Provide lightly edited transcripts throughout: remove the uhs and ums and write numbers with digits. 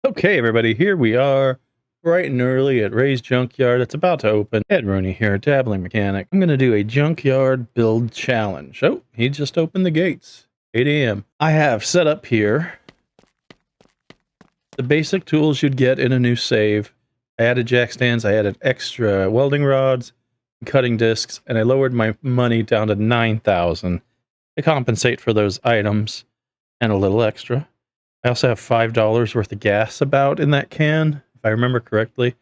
Okay, everybody, here we are, bright and early at Ray's Junkyard. It's about to open. Ed Rooney here, Dabbling Mechanic. I'm going to do a Junkyard build challenge. Oh, he just opened the gates. 8 a.m. I have set up here the basic tools you'd get in a new save. I added jack stands, I added extra welding rods, cutting discs, and I lowered my money down to 9,000 to compensate for those items and a little extra. I also have $5 worth of gas about in that can, if I remember correctly.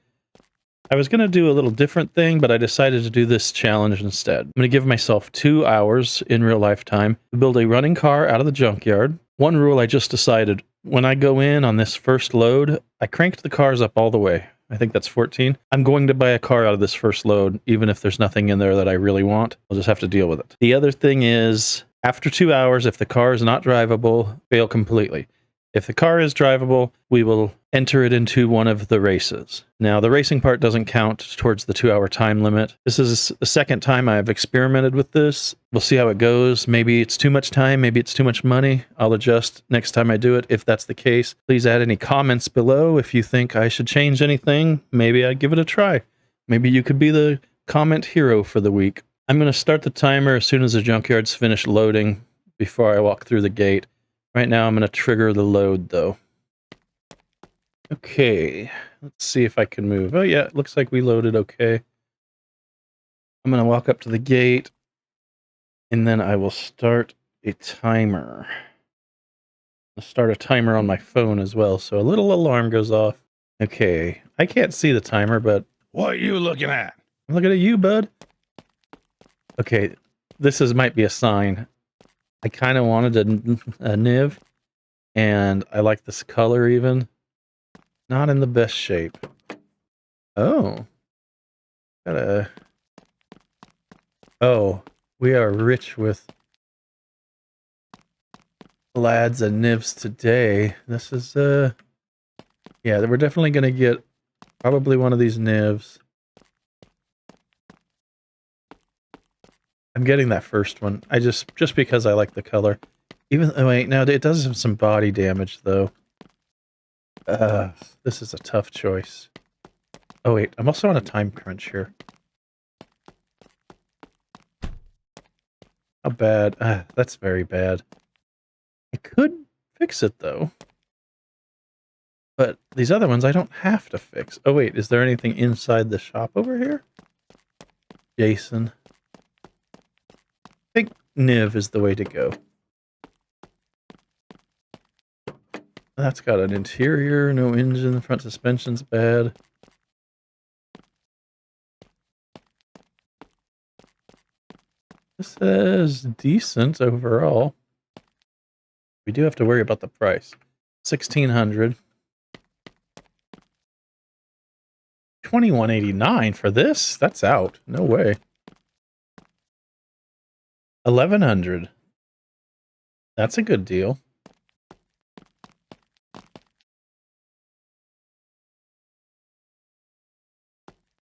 I was going to do a little different thing, but I decided to do this challenge instead. I'm going to give myself 2 hours in real life time to build a running car out of the junkyard. One rule I just decided, when I go in on this first load, I cranked the cars up all the way. I think that's 14. I'm going to buy a car out of this first load, even if there's nothing in there that I really want. I'll just have to deal with it. The other thing is, after 2 hours, if the car is not drivable, fail completely. If the car is drivable, we will enter it into one of the races. Now, the racing part doesn't count towards the 2-hour time limit. This is the second time I've experimented with this. We'll see how it goes. Maybe it's too much time, maybe it's too much money. I'll adjust next time I do it, if that's the case. Please add any comments below if you think I should change anything. Maybe I'd give it a try. Maybe you could be the comment hero for the week. I'm going to start the timer as soon as the junkyard's finished loading before I walk through the gate. Right now, I'm going to trigger the load, though. Okay, let's see if I can move. Oh, yeah, it looks like we loaded okay. I'm going to walk up to the gate, and then I will start a timer. I'll start a timer on my phone as well, so a little alarm goes off. Okay, I can't see the timer, but... What are you looking at? I'm looking at you, bud. Okay, this might be a sign. I kind of wanted a Niv, and I like this color even. Not in the best shape. Oh. Oh, we are rich with lads and Nivs today. This is, yeah, we're definitely going to get probably one of these Nivs. I'm getting that first one. Just because I like the color. Oh wait, no, it does have some body damage though. This is a tough choice. Oh wait, I'm also on a time crunch here. How bad? That's very bad. I could fix it though. But these other ones I don't have to fix. Oh wait, is there anything inside the shop over here? Jason. I think Niv is the way to go. That's got an interior, no engine, front suspension's bad. This is decent overall. We do have to worry about the price. 1,600. 21.89 for this? That's out. No way. 1,100. That's a good deal.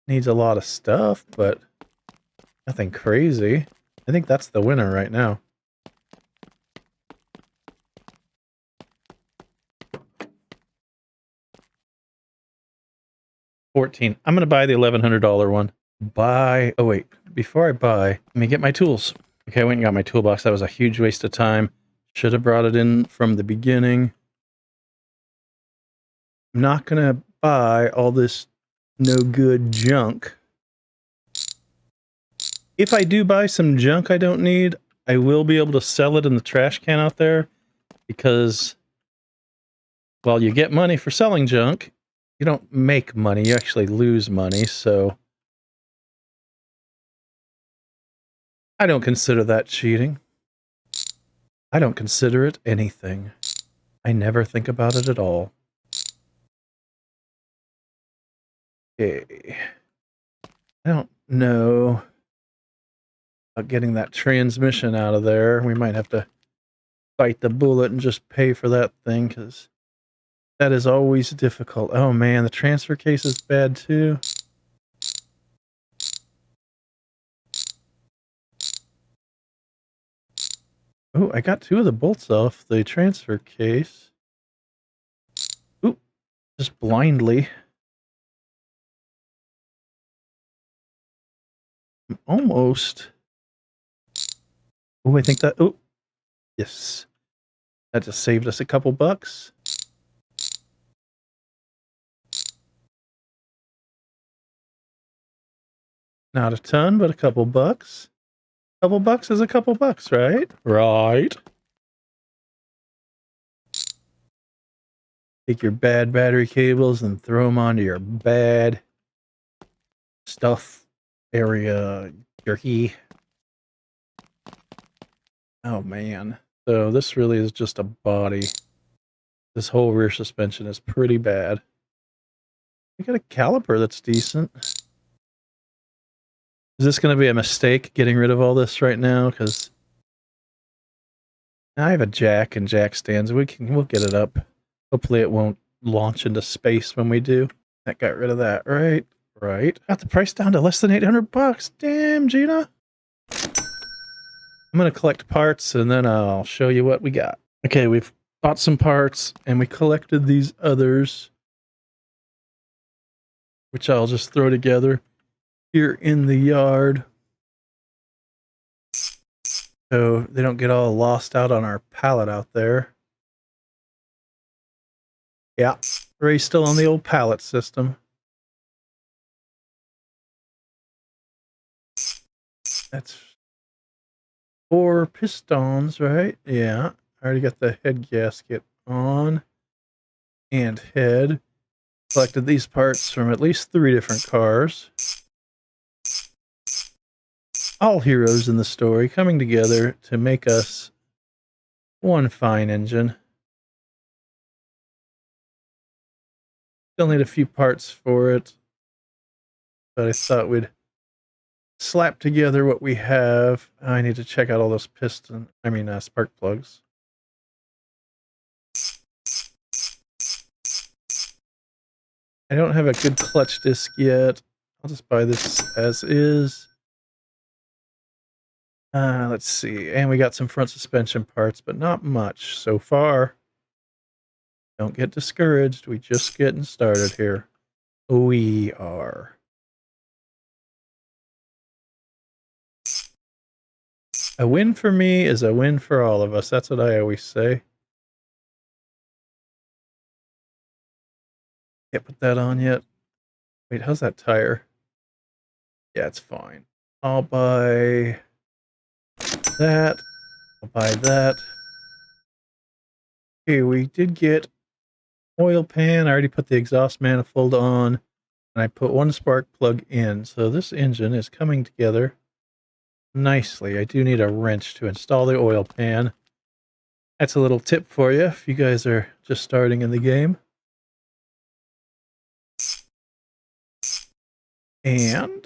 Needs a lot of stuff, but nothing crazy. I think that's the winner right now. $14. I'm going to buy the $1,100 one. Buy... Oh, wait. Before I buy, let me get my tools. Okay, I went and got my toolbox. That was a huge waste of time. Should have brought it in from the beginning. I'm not going to buy all this no-good junk. If I do buy some junk I don't need, I will be able to sell it in the trash can out there. Because while you get money for selling junk, you don't make money, you actually lose money, so... I don't consider that cheating. I don't consider it anything. I never think about it at all. Okay. I don't know about getting that transmission out of there. We might have to bite the bullet and just pay for that thing, because that is always difficult. Oh man, the transfer case is bad too. Oh, I got 2 of the bolts off the transfer case. Ooh, just blindly. Almost. Oh, I think that... Oh, yes. That just saved us a couple bucks. Not a ton, but a couple bucks. Couple bucks is a couple bucks, right? Right. Take your bad battery cables and throw them onto your bad stuff area jerky. Oh man. So this really is just a body. This whole rear suspension is pretty bad. We got a caliper that's decent. Is this going to be a mistake getting rid of all this right now? Because I have a jack and jack stands. We'll get it up. Hopefully it won't launch into space when we do. That got rid of that, right? Right. Got the price down to less than 800 bucks. Damn, Gina. I'm going to collect parts and then I'll show you what we got. Okay, we've bought some parts and we collected these others, which I'll just throw together here in the yard so they don't get all lost out on our pallet out there. Yeah, Ray's still on the old pallet system. That's 4 pistons, right? Yeah, I already got the head gasket on and head. Collected these parts from at least 3 different cars. All heroes in the story coming together to make us one fine engine. Still need a few parts for it, but I thought we'd slap together what we have. I need to check out all those spark plugs. I don't have a good clutch disc yet. I'll just buy this as is. Let's see. And we got some front suspension parts, but not much so far. Don't get discouraged. We're just getting started here. We are. A win for me is a win for all of us. That's what I always say. Can't put that on yet. Wait, how's that tire? Yeah, it's fine. I'll buy that. I'll buy that. Okay, we did get oil pan. I already put the exhaust manifold on, and I put 1 spark plug in. So this engine is coming together nicely. I do need a wrench to install the oil pan. That's a little tip for you if you guys are just starting in the game. And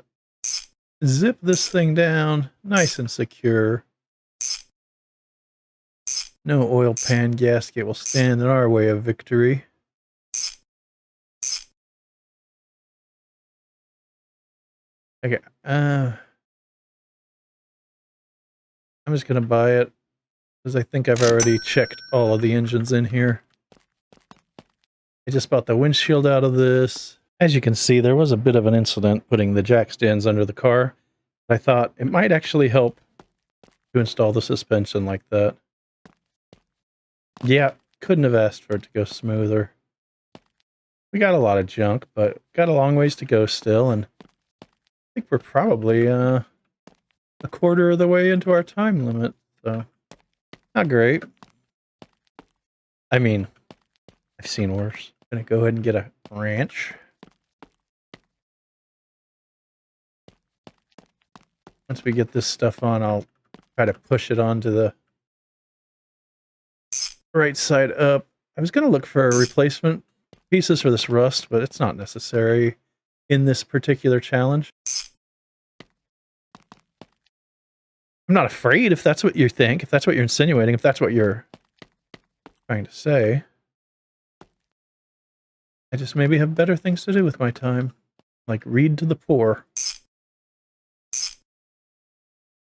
zip this thing down nice and secure. No oil pan gasket will stand in our way of victory. Okay, I'm just going to buy it because I think I've already checked all of the engines in here. I just bought the windshield out of this. As you can see, there was a bit of an incident putting the jack stands under the car. I thought it might actually help to install the suspension like that. Yeah, couldn't have asked for it to go smoother. We got a lot of junk, but got a long ways to go still, and I think we're probably a quarter of the way into our time limit, so not great. I mean, I've seen worse. I'm gonna go ahead and get a wrench. Once we get this stuff on, I'll try to push it onto the right side up. I was going to look for replacement pieces for this rust, but it's not necessary in this particular challenge. I'm not afraid if that's what you think, if that's what you're insinuating, if that's what you're trying to say. I just maybe have better things to do with my time, like read to the poor.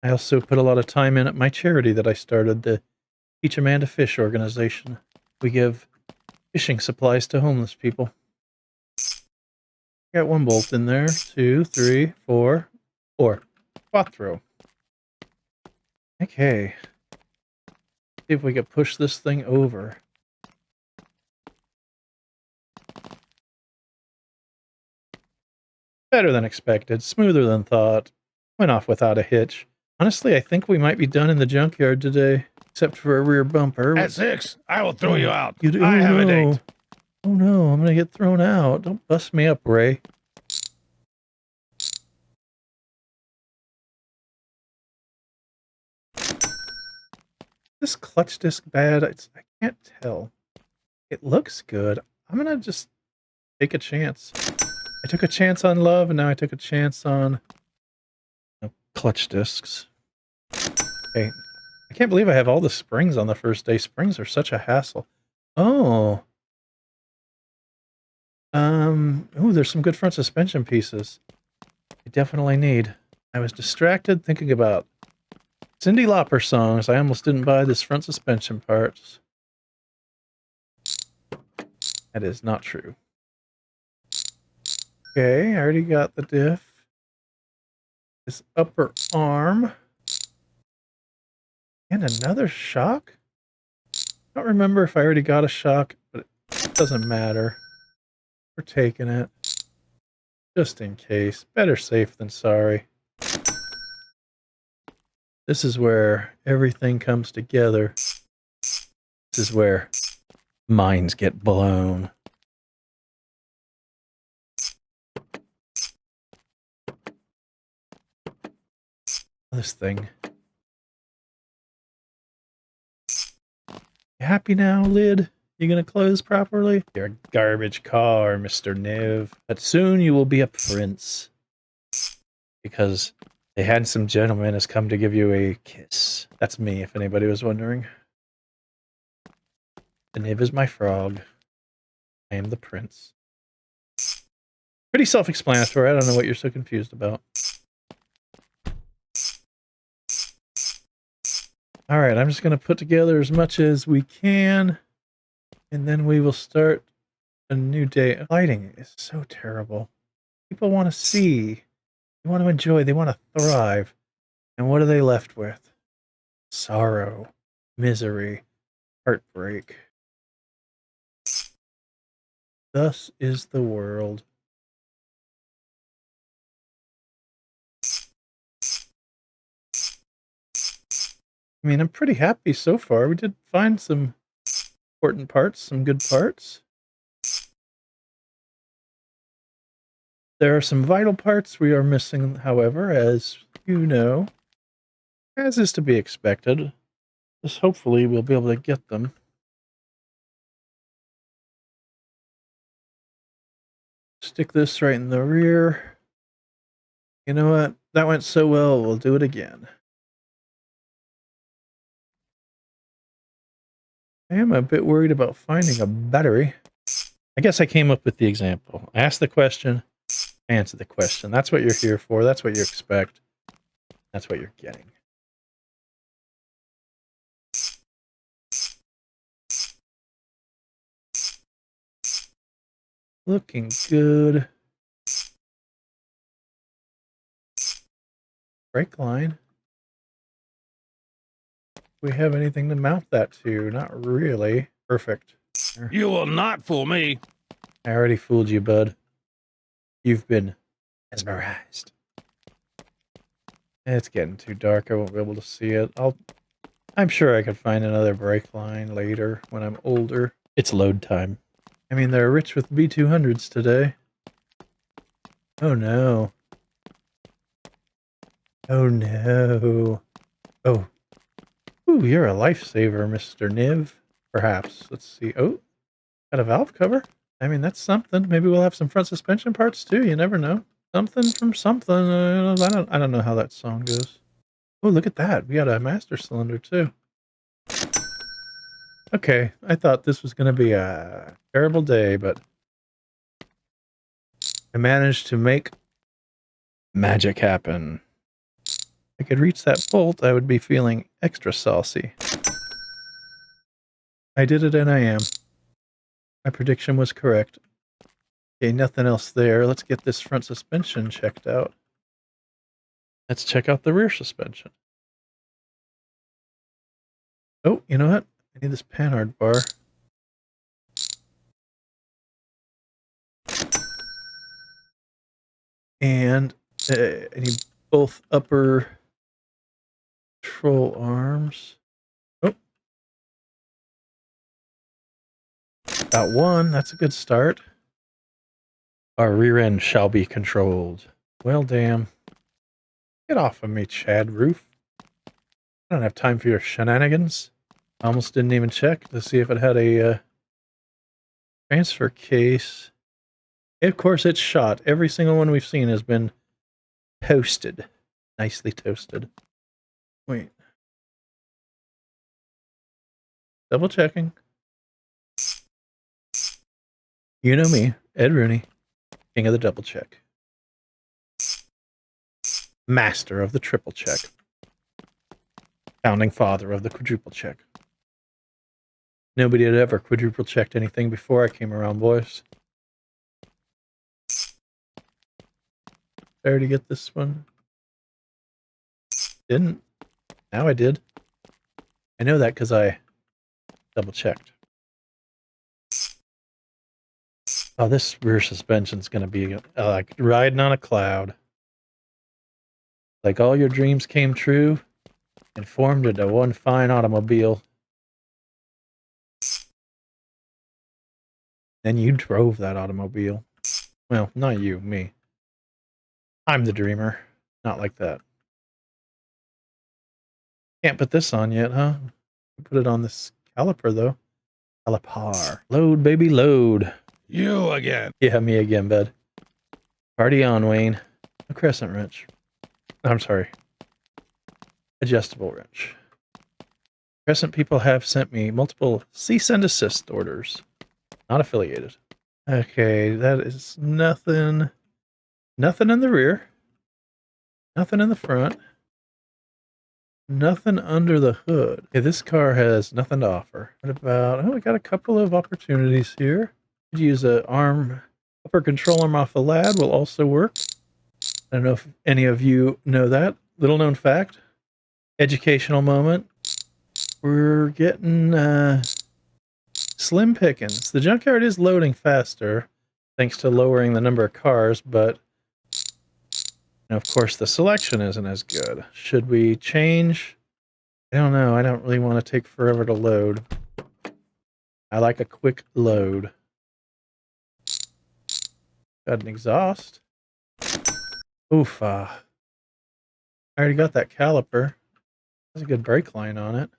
I also put a lot of time in at my charity that I started, the Teach a Man to Fish organization. We give fishing supplies to homeless people. Got one bolt in there. 2, 3, 4, 4. Quattro. Okay. See if we can push this thing over. Better than expected. Smoother than thought. Went off without a hitch. Honestly, I think we might be done in the junkyard today. Except for a rear bumper. At 6, I will throw you out. I have a date. Oh no, I'm gonna get thrown out. Don't bust me up, Ray. This clutch disc bad? I can't tell. It looks good. I'm gonna just take a chance. I took a chance on love, and now I took a chance on clutch discs. Okay. I can't believe I have all the springs on the first day. Springs are such a hassle. Oh. Ooh, there's some good front suspension pieces. I definitely need. I was distracted thinking about Cyndi Lauper songs. I almost didn't buy this front suspension parts. That is not true. Okay, I already got the diff. This upper arm. And another shock? I don't remember if I already got a shock, but it doesn't matter. We're taking it. Just in case. Better safe than sorry. This is where everything comes together. This is where minds get blown. This thing. You happy now, lid? You gonna close properly? You're a garbage car, Mr. Nev. But soon you will be a prince. Because a handsome gentleman has come to give you a kiss. That's me, if anybody was wondering. The Niv is my frog. I am the prince. Pretty self-explanatory. I don't know what you're so confused about. Alright, I'm just going to put together as much as we can. And then we will start a new day. Lighting is so terrible. People want to see. They want to enjoy. They want to thrive. And what are they left with? Sorrow. Misery. Heartbreak. Thus is the world. I mean, I'm pretty happy so far. We did find some important parts, some good parts. There are some vital parts we are missing, however, as you know, as is to be expected. Just hopefully we'll be able to get them. Stick this right in the rear. You know what? That went so well, we'll do it again. I am a bit worried about finding a battery. I guess I came up with the example. I asked the question, answer the question. That's what you're here for. That's what you expect. That's what you're getting. Looking good. Brake line. Do we have anything to mount that to? Not really. Perfect. You will not fool me. I already fooled you, bud. You've been mesmerized. It's getting too dark. I won't be able to see it. I'm sure I could find another brake line later when I'm older. It's load time. I mean, they're rich with B200s today. Oh no. Oh no. Oh. Ooh, you're a lifesaver, Mr. Niv. Perhaps. Let's see. Oh, got a valve cover. I mean, that's something. Maybe we'll have some front suspension parts too. You never know. Something from something. I don't know how that song goes. Oh, look at that. We got a master cylinder too. Okay, I thought this was going to be a terrible day, but I managed to make magic happen. If I could reach that bolt, I would be feeling extra saucy. I did it, and I am. My prediction was correct. Okay, nothing else there. Let's get this front suspension checked out. Let's check out the rear suspension. Oh, you know what? I need this panhard bar. And I need both upper control arms. Oh. Got one. That's a good start. Our rear end shall be controlled. Well, damn. Get off of me, Chad Roof. I don't have time for your shenanigans. I almost didn't even check to see if it had a transfer case. Of course, it's shot. Every single one we've seen has been toasted. Nicely toasted. Wait. Double checking. You know me, Ed Rooney, king of the double check. Master of the triple check. Founding father of the quadruple check. Nobody had ever quadruple checked anything before I came around, boys. I already get this one. Didn't. Now I did. I know that because I double checked. Oh, this rear suspension's going to be like riding on a cloud. Like all your dreams came true and formed into one fine automobile. Then you drove that automobile. Well, not you, me. I'm the dreamer. Not like that. Can't put this on yet, huh? Put it on this caliper, though. Caliper. Load, baby, load. You again. Yeah, me again, bud. Party on, Wayne. A crescent wrench. I'm sorry. Adjustable wrench. Crescent people have sent me multiple cease and desist orders. Not affiliated. Okay, that is nothing. Nothing in the rear. Nothing in the front. Nothing under the hood. Okay, this car has nothing to offer. What about... Oh, we got a couple of opportunities here. Could use an arm... Upper control arm off the lad will also work. I don't know if any of you know that. Little known fact. Educational moment. We're getting slim pickings. The junkyard is loading faster thanks to lowering the number of cars, but of course the selection isn't as good. Should we change? I don't know. I don't really want to take forever to load. I like a quick load. Got an exhaust. Oof. I already got that caliper. There's a good brake line on it.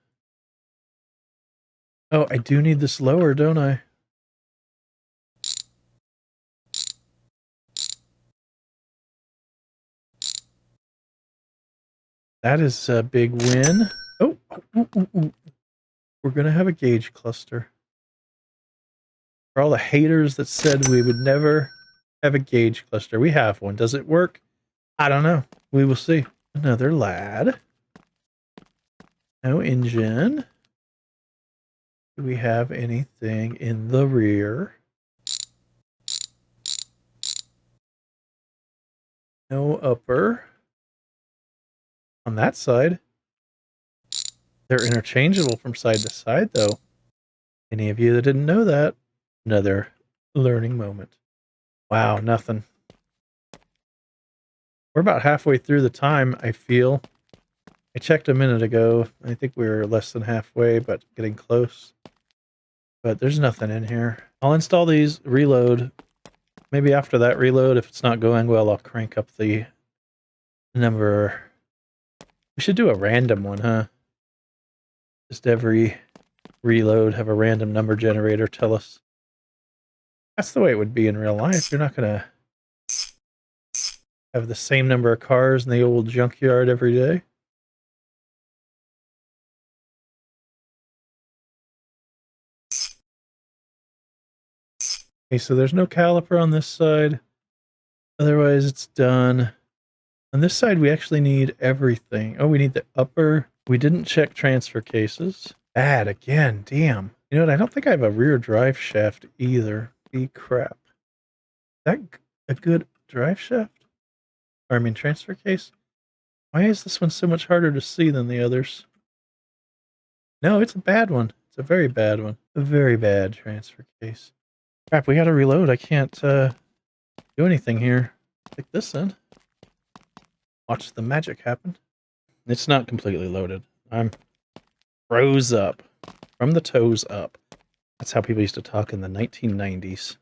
Oh, I do need this lower, don't I? That is a big win. Oh, we're going to have a gauge cluster. For all the haters that said we would never have a gauge cluster, we have one. Does it work? I don't know. We will see. Another lad. No engine. Do we have anything in the rear? No upper. On that side. They're interchangeable from side to side, though. Any of you that didn't know that? Another learning moment. Wow, nothing. We're about halfway through the time, I feel. I checked a minute ago. I think we were less than halfway, but getting close. But there's nothing in here. I'll install these, reload. Maybe after that reload, if it's not going well, I'll crank up the number. We should do a random one, huh? Just every reload, have a random number generator tell us. That's the way it would be in real life. You're not going to have the same number of cars in the old junkyard every day. Okay, so there's no caliper on this side. Otherwise, it's done. On this side, we actually need everything. Oh, we need the upper. We didn't check transfer cases. Bad again. Damn. You know what? I don't think I have a rear drive shaft either. Be crap. That a good drive shaft? Or I mean transfer case? Why is this one so much harder to see than the others? No, it's a bad one. It's a very bad one. A very bad transfer case. Crap, we gotta reload. I can't do anything here. Stick this in. Watch the magic happen. It's not completely loaded. I'm froze up. From the toes up. That's how people used to talk in the 1990s.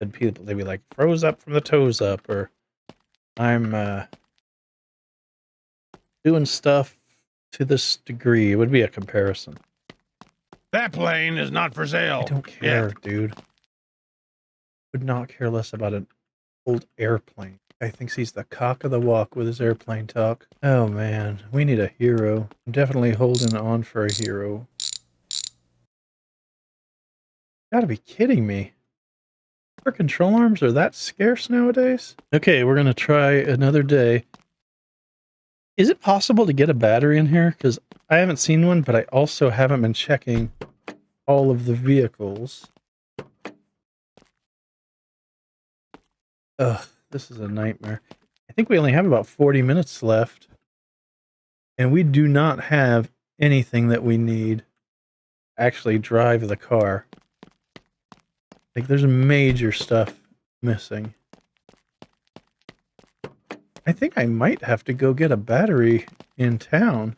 And people, they'd be like, froze up from the toes up, or I'm doing stuff to this degree. It would be a comparison. That plane is not for sale. I don't care, dude. Would not care less about an old airplane. I think he's the cock of the walk with his airplane talk. Oh man, we need a hero. I'm definitely holding on for a hero. Gotta be kidding me. Our control arms are that scarce nowadays? Okay, we're gonna try another day. Is it possible to get a battery in here? Because I haven't seen one, but I also haven't been checking all of the vehicles. Ugh, this is a nightmare. I think we only have about 40 minutes left. And we do not have anything that we need to actually drive the car. Like, there's major stuff missing. I think I might have to go get a battery in town.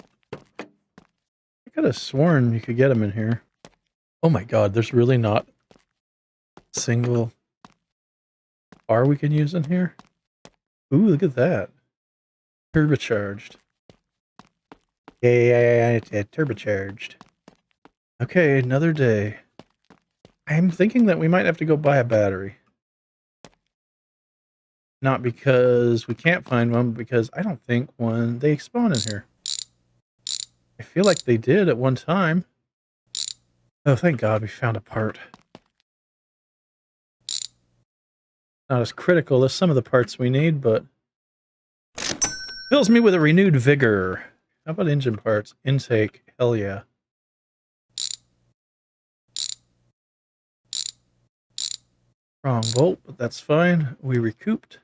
I could have sworn you could get them in here. Oh my god, there's really not a single car we can use in here? Ooh, look at that. Turbocharged. Yeah, turbocharged. Okay, another day. I'm thinking that we might have to go buy a battery. Not because we can't find one, but because I don't think they spawn in here. I feel like they did at one time. Oh, thank God we found a part. Not as critical as some of the parts we need, but fills me with a renewed vigor. How about engine parts? Intake. Hell yeah. Wrong bolt, but that's fine. We recouped.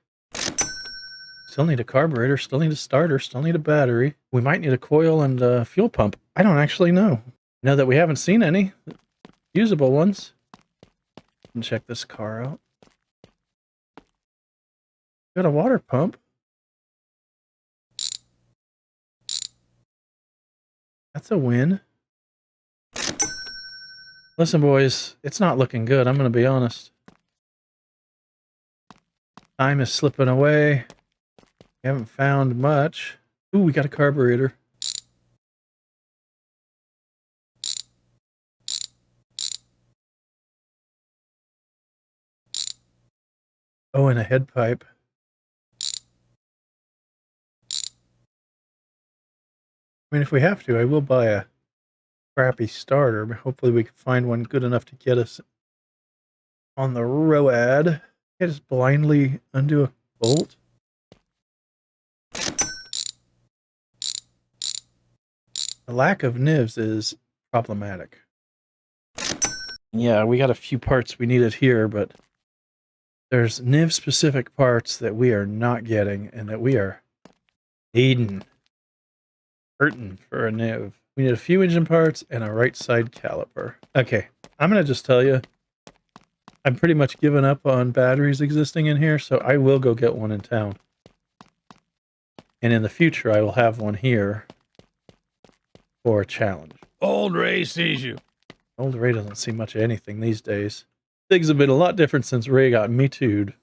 Still need a carburetor, still need a starter, still need a battery. We might need a coil and a fuel pump. I don't actually know. Know that we haven't seen any usable ones. And check this car out. Got a water pump. That's a win. Listen, boys, it's not looking good. I'm going to be honest. Time is slipping away. We haven't found much. Ooh, we got a carburetor. Oh, and a head pipe. I mean, if we have to, I will buy a crappy starter, but hopefully we can find one good enough to get us on the road. I just blindly undo a bolt. The lack of nibs is problematic. Yeah, we got a few parts we needed here, but there's NIV-specific parts that we are not getting and that we are needing. Hurting for a NIV. We need a few engine parts and a right side caliper. Okay, I'm going to just tell you, I'm pretty much given up on batteries existing in here, so I will go get one in town. And in the future, I will have one here for a challenge. Old Ray sees you. Old Ray doesn't see much of anything these days. Things have been a lot different since Ray got me too'd.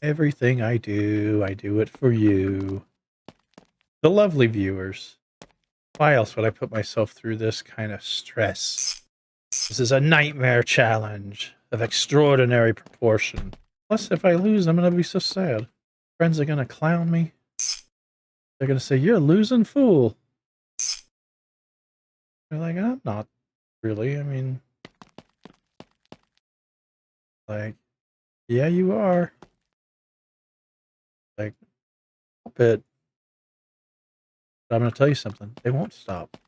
Everything I do it for you. The lovely viewers. Why else would I put myself through this kind of stress? This is a nightmare challenge of extraordinary proportion. Plus, if I lose, I'm going to be so sad. Friends are going to clown me. They're going to say, you're a losing fool. They're like, I'm not really. I mean, like, yeah, you are. Like, stop it. But I'm going to tell you something. They won't stop.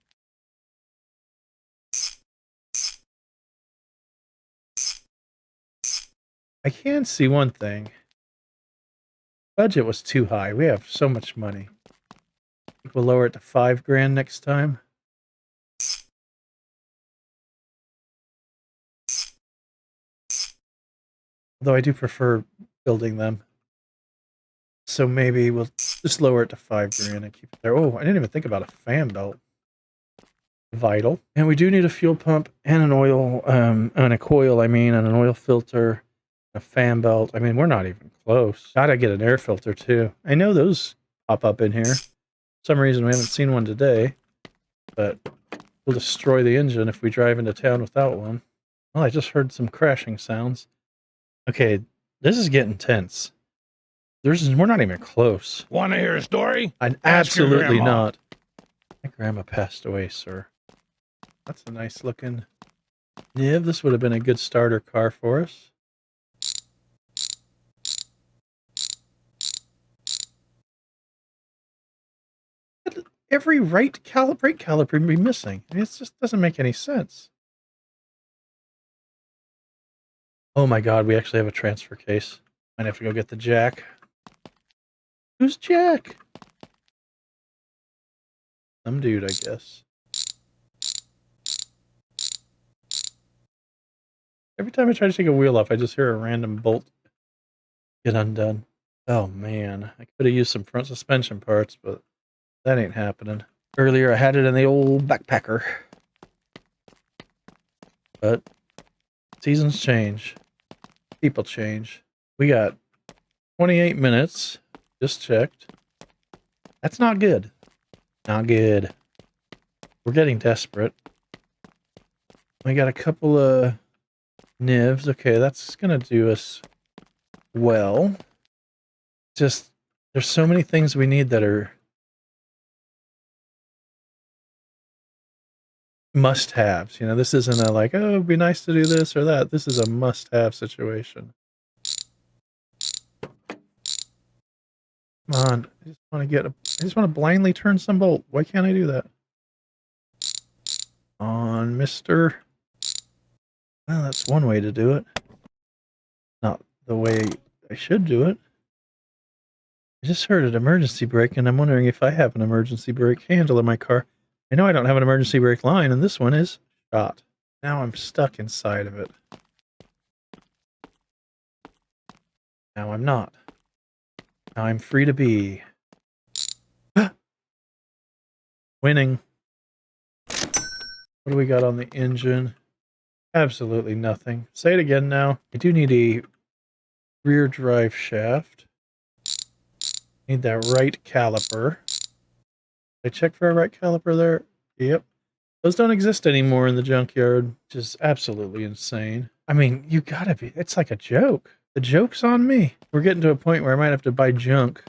I can see one thing. Budget was too high. We have so much money. I think we'll lower it to $5,000 next time. Although I do prefer building them. So maybe we'll just lower it to $5,000 and keep it there. Oh, I didn't even think about a fan belt. Vital. And we do need a fuel pump and an oil, and a coil, I mean, and an oil filter, a fan belt. I mean, we're not even close. Gotta get an air filter too. I know those pop up in here. For some reason we haven't seen one today, but we'll destroy the engine if we drive into town without one. Well, I just heard some crashing sounds. Okay, this is getting tense. We're not even close. Want to hear a story? Absolutely not. My grandma passed away, sir. That's a nice looking Niv. This would have been a good starter car for us. Every brake caliper would be missing. I mean, it just doesn't make any sense. Oh my god, we actually have a transfer case. Might have to go get the jack. Who's Jack? Some dude, I guess. Every time I try to take a wheel off, I just hear a random bolt get undone. Oh man, I could have used some front suspension parts, but that ain't happening. Earlier I had it in the old backpacker. But seasons change. People change. We got 28 minutes. Just checked. That's not good. Not good. We're getting desperate. We got a couple of nivs. Okay, that's gonna do us well. Just, there's so many things we need that are must-haves. You know, this isn't a like, oh, it'd be nice to do this or that. This is a must-have situation. Come on, I just want to blindly turn some bolt. Why can't I do that? On, mister. Well, that's one way to do it. Not the way I should do it. I just heard an emergency brake, and I'm wondering if I have an emergency brake handle in my car. I know I don't have an emergency brake line, and this one is shot. Now I'm stuck inside of it. Now I'm not. Now I'm free to be. Winning. What do we got on the engine? Absolutely nothing. Say it again now. I do need a rear drive shaft. Need that right caliper. Did I check for a right caliper there? Yep. Those don't exist anymore in the junkyard, which is absolutely insane. I mean, you gotta be. It's like a joke. The joke's on me. We're getting to a point where I might have to buy junk.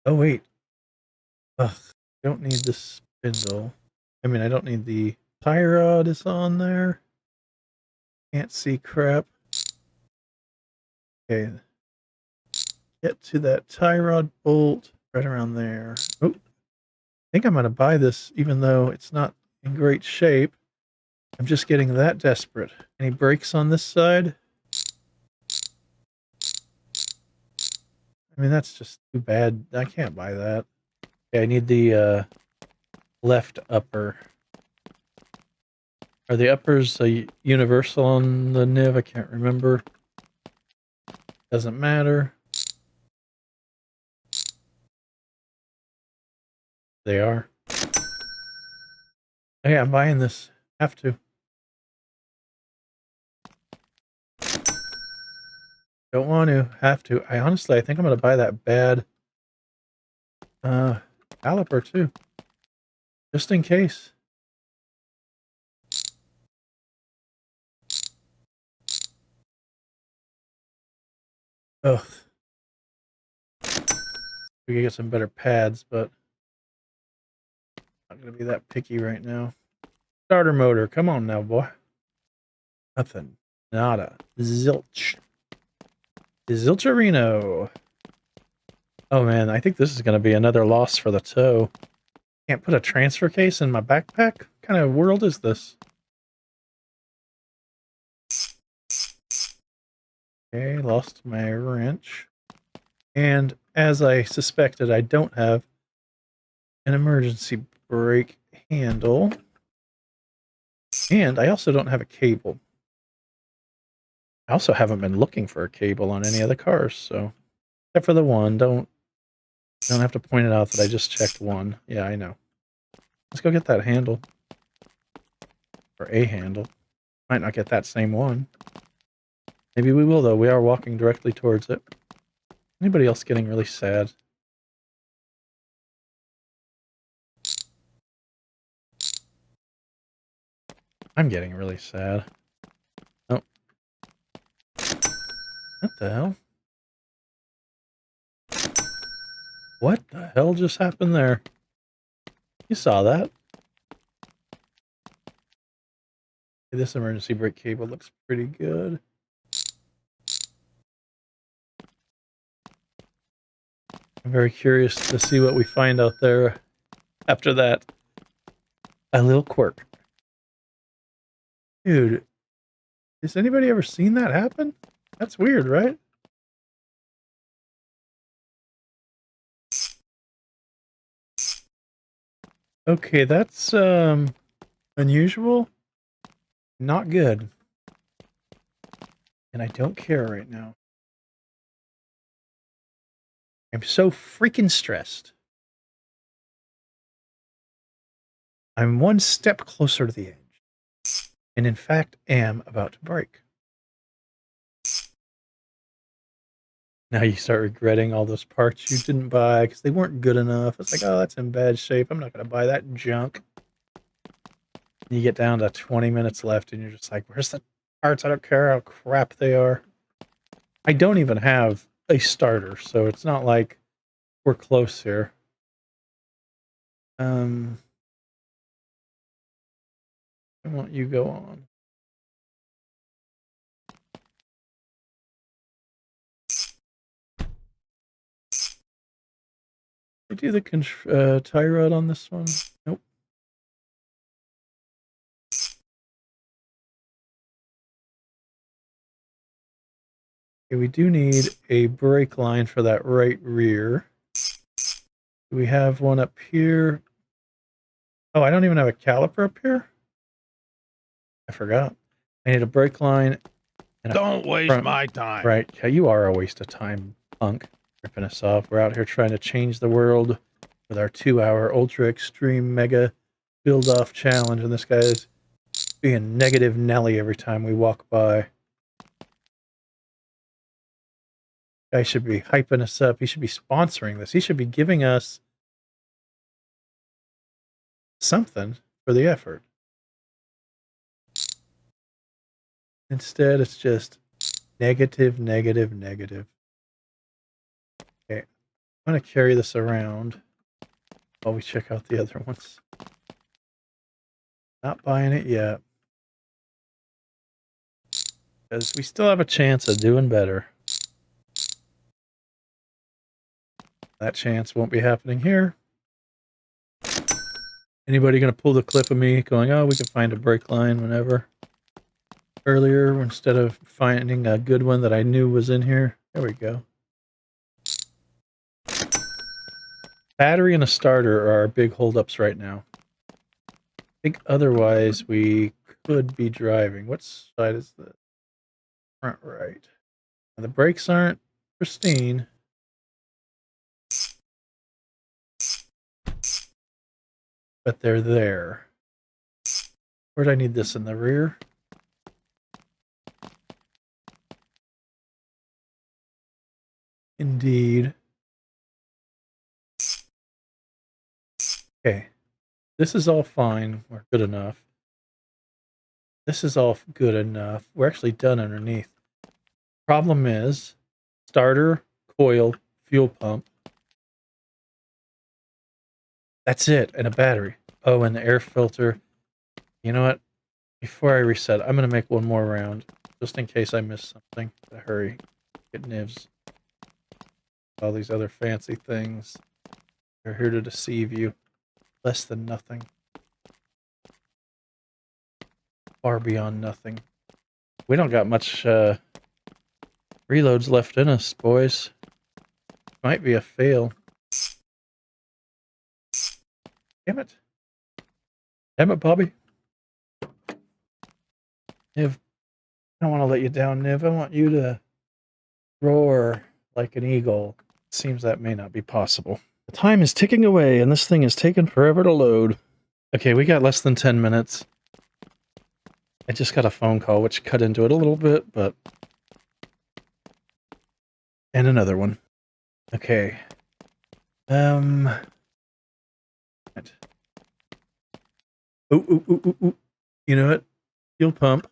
Oh, wait. Ugh. I don't need the spindle. I mean, I don't need the tie rod is on there. Can't see crap. Okay. Get to that tie rod bolt right around there. Oh, I think I'm going to buy this even though it's not in great shape. I'm just getting that desperate. Any brakes on this side? I mean, that's just too bad. I can't buy that. Okay, I need the left upper. Are the uppers universal on the Niv? I can't remember. Doesn't matter. They are. Hey, I'm buying this. Have to. Don't want to. Have to. I think I'm going to buy that bad caliper too. Just in case. Ugh. We could get some better pads, but not going to be that picky right now. Starter motor. Come on now, boy. Nothing. Nada. Zilch. Zilcherino. Oh man, I think this is going to be another loss for the tow. Can't put a transfer case in my backpack? What kind of world is this? Okay, lost my wrench. And as I suspected, I don't have an emergency brake handle. And I also don't have a cable. I also haven't been looking for a cable on any of the cars, so except for the one. Don't have to point it out that I just checked one. Yeah, I know. Let's go get that handle. Or a handle. Might not get that same one. Maybe we will, though. We are walking directly towards it. Anybody else getting really sad? I'm getting really sad. Oh. What the hell? What the hell just happened there? You saw that. This emergency brake cable looks pretty good. I'm very curious to see what we find out there after that. A little quirk. Dude, has anybody ever seen that happen? That's weird, right? Okay, that's unusual. Not good. And I don't care right now. I'm so freaking stressed. I'm one step closer to the edge. And in fact, am about to break. Now you start regretting all those parts you didn't buy because they weren't good enough. It's like, oh, that's in bad shape. I'm not going to buy that junk. You get down to 20 minutes left and you're just like, where's the parts? I don't care how crap they are. I don't even have a starter, so it's not like we're close here. I want you go on. I do the tie rod on this one? Nope. Okay, we do need a brake line for that right rear. Do we have one up here? Oh, I don't even have a caliper up here? I forgot. I need a brake line. And Don't waste my time. Right. Yeah, you are a waste of time, punk. Ripping us off. We're out here trying to change the world with our 2-hour ultra extreme mega build off challenge, and this guy's being negative Nelly every time we walk by. Guy should be hyping us up. He should be sponsoring this. He should be giving us something for the effort. Instead, it's just negative, negative, negative. Okay, I'm going to carry this around while we check out the other ones. Not buying it yet. Because we still have a chance of doing better. That chance won't be happening here. Anybody going to pull the clip of me going, oh, we can find a brake line whenever? Earlier, instead of finding a good one that I knew was in here. There we go. Battery and a starter are our big holdups right now. I think otherwise we could be driving. What side is the front right? Now, the brakes aren't pristine. But they're there. Where'd I need this, in the rear? Indeed. Okay. This is all fine, or good enough. This is all good enough. We're actually done underneath. Problem is, starter, coil, fuel pump. That's it, and a battery. Oh, and the air filter. You know what? Before I reset, I'm going to make one more round, just in case I miss something. Hurry. Get nibs. All these other fancy things. They're here to deceive you. Less than nothing. Far beyond nothing. We don't got much Reloads left in us, boys. Might be a fail. Damn it. Damn it, Bobby. Niv, I don't want to let you down, Niv. I want you to roar like an eagle. It seems that may not be possible. The time is ticking away, and this thing is taking forever to load. Okay, we got less than 10 minutes. I just got a phone call, which cut into it a little bit, but... And another one. Okay. Right. Ooh. You know what? Fuel pump.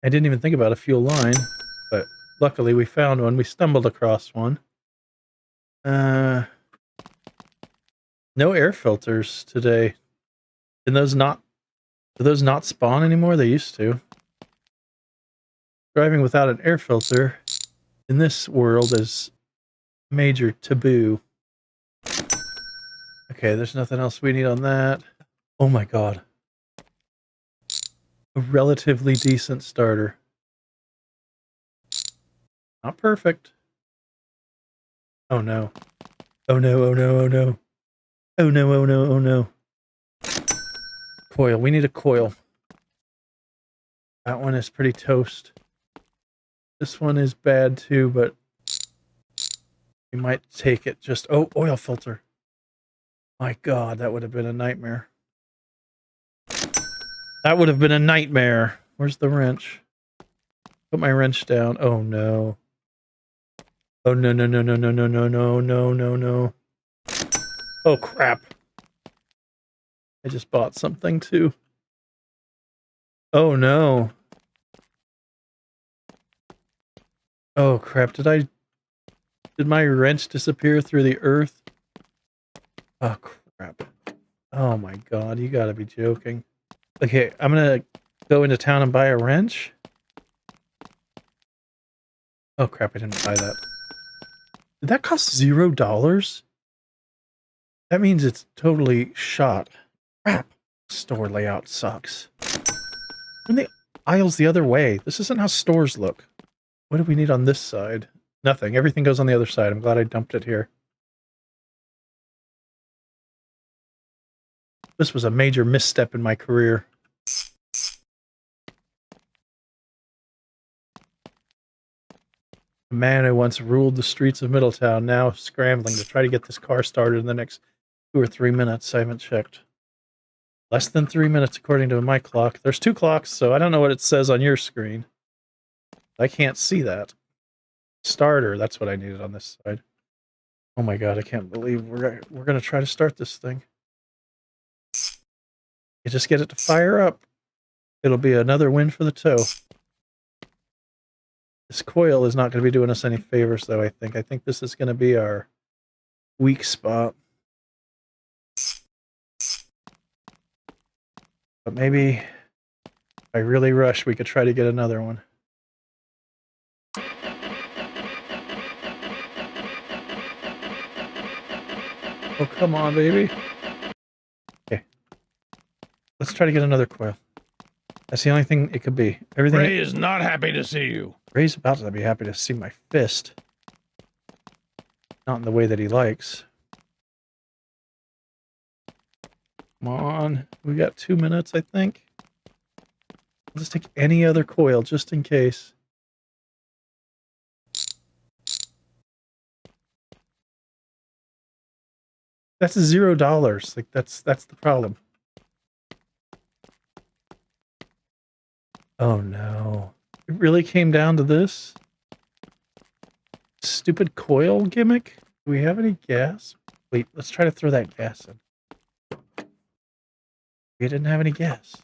I didn't even think about a fuel line, but luckily we found one. We stumbled across one. No air filters today. Do those not spawn anymore? They used to. Driving without an air filter in this world is major taboo. Okay, there's nothing else we need on that. Oh my god. A relatively decent starter. Not perfect. Oh no. Oh no, oh no, oh no. Oh no, oh no, oh no. Coil. We need a coil. That one is pretty toast. This one is bad too, but we might take it. Just, oh, oil filter. My god, that would have been a nightmare. That would have been a nightmare. Where's the wrench? Put my wrench down. Oh no. Oh no, no, no, no, no, no, no, no, no, no, no. Oh crap. I just bought something too. Oh no. Oh crap, did my wrench disappear through the earth? Oh crap. Oh my god, you gotta be joking. Okay, I'm gonna go into town and buy a wrench. Oh crap, I didn't buy that. Did that cost $0? That means it's totally shot. Crap. Store layout sucks. Turn the aisles the other way. This isn't how stores look. What do we need on this side? Nothing. Everything goes on the other side. I'm glad I dumped it here. This was a major misstep in my career. A man who once ruled the streets of Middletown, now scrambling to try to get this car started in the next 2 or 3 minutes. I haven't checked. Less than 3 minutes according to my clock. There's 2 clocks, so I don't know what it says on your screen. I can't see that. Starter, that's what I needed on this side. Oh my god, I can't believe we're going to try to start this thing. You just get it to fire up. It'll be another win for the tow. This coil is not going to be doing us any favors, though, I think. I think this is going to be our weak spot. But maybe if I really rush, we could try to get another one. Oh, come on, baby. Okay. Let's try to get another coil. That's the only thing it could be. Everything. Ray is not happy to see you. Ray's about to be happy to see my fist. Not in the way that he likes. Come on. We got 2 minutes, I think. Let's take any other coil just in case. That's $0. Like that's the problem. Oh no. It really came down to this? Stupid coil gimmick? Do we have any gas? Wait, let's try to throw that gas in. We didn't have any gas.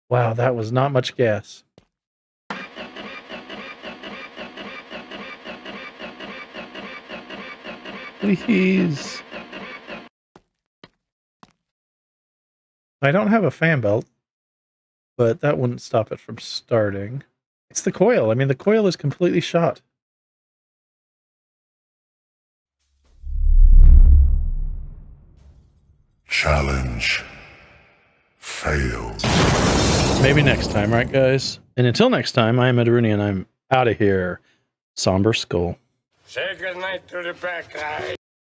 Wow, that was not much gas. Please. I don't have a fan belt, but that wouldn't stop it from starting. It's the coil. I mean, the coil is completely shot. Challenge failed. Maybe next time, right, guys? And until next time, I am Ed Rooney, and I'm out of here. Somber Skull. Say goodnight to the bad guy.